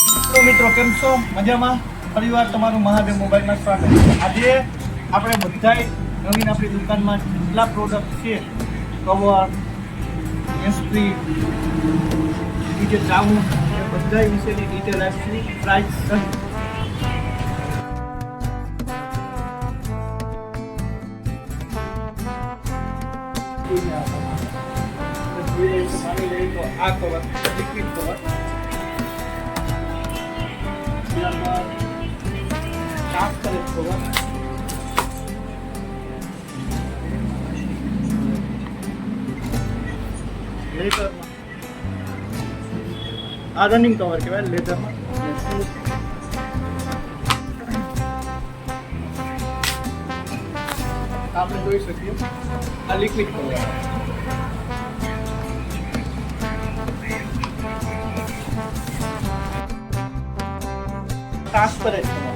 તો મિત્રો કેમ છો? મજામાં? ફરીવાર તમારું મહાદેવ મોબાઈલમાં સ્વાગત છે. આજે આપણે બધાય નવીન આપણી દુકાનમાં કેટલા પ્રોડક્ટ છે, કવર, એસ્પ્રી, બીજે ચાવું, એ બધા વિશેની ડિટેલ આપી, પ્રાઇસ સહિત. આ કવર લિક્વિડ કવર, ત્યારબાદ ટ્રાન્સપરન્ટ કવર, લેધરમાં આ રનિંગ કવર કહેવાય, લેધરમાં આપણે જોઈ શકીએ. આ લિક્વિડ કવર, ટ્રાન્સપરન્ટ કવર,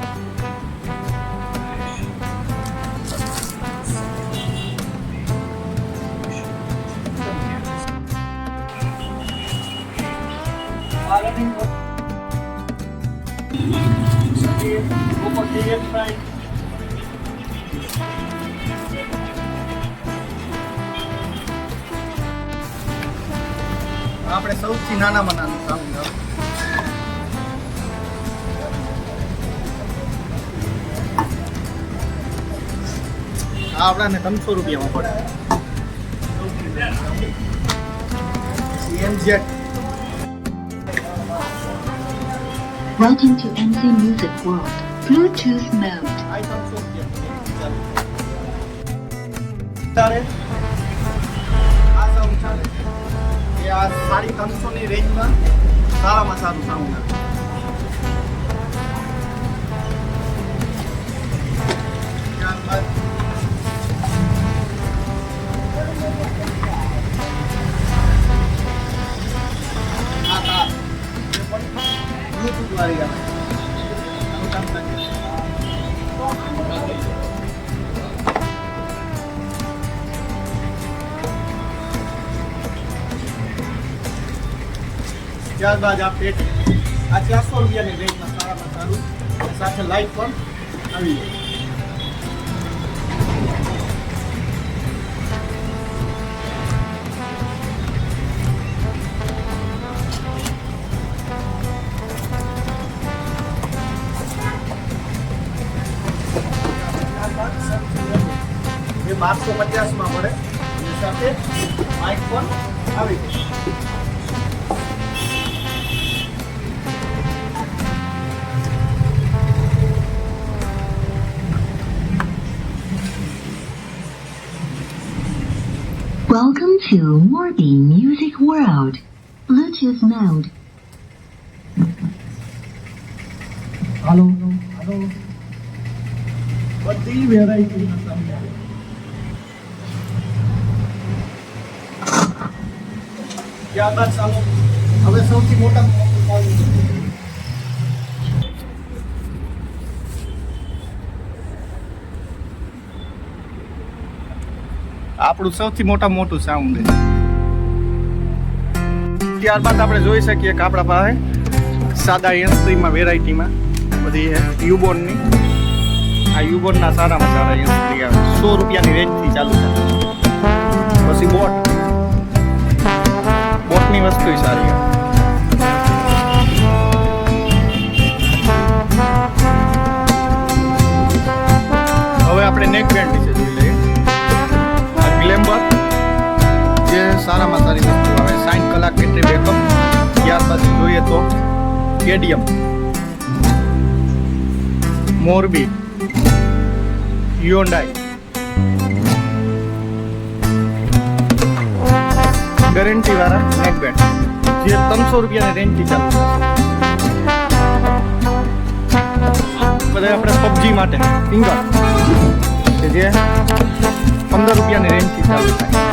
આપણે સૌથી નાનામાં નાનું સામું આપણાને 300 રૂપિયામાં પડે. CMZ. Welcome to MC Music World. Bluetooth mode. આ 300 રૂપિયા ચાલે. આ સાઉન્ડ ચાલે એ આ 350 ની રેન્જમાં સારામાં સારું સાઉન્ડ આવે. ત્યારબાદ બ્લૂટૂથ વાળી આવે. ત્યારબાદ આ પેટ આ 400 રૂપિયાની રેન્જમાં સારામાં સારું, અને સાથે લાઇટ પણ આવી જાય. એ 1250 માં મળે, અને સાથે માઇક પણ આવી જાય. Welcome to Morbi Music World. Bluetooth mode. હાલો બધી વેરાયટી સામે આવે. ત્યારબાદ ચાલો હવે સૌથી મોટા આપણું સૌથી મોટું સાઉન્ડ છે. ત્યારબાદ આપણે જોઈ શકીએ કે આપણા પાસે સાદા એન્સ્ટ્રીમાં વેરાયટીમાં બધી છે. યુબોનની આ યુબોનના સારામાં સારા એન્સ્ટ્રી આવે, 100 રૂપિયાની રેન્જથી ચાલુ થાય. પછી બોટની વસ્તુ સારી આવે. હવે આપણે નેક બેન્ડ વિશે જોઈ લઈએ. ગ્લેમ્બર જે સારામાં સારી વસ્તુ આવે, 60 કલાક બેટરી બેકઅપ. ત્યારબાદ જોઈએ તો કેડિયમ, મોરબી, હ્યુન્ડાઈ, ગેરંટી વાળા નેક બેન્ડ જે 300 રૂપિયાની રેન્જથી ચાલુ થશે. બધા આપણે પબજી માટે ફિંગર કે જે 15 રૂપિયાની રેન્જથી ચાલુ થાય.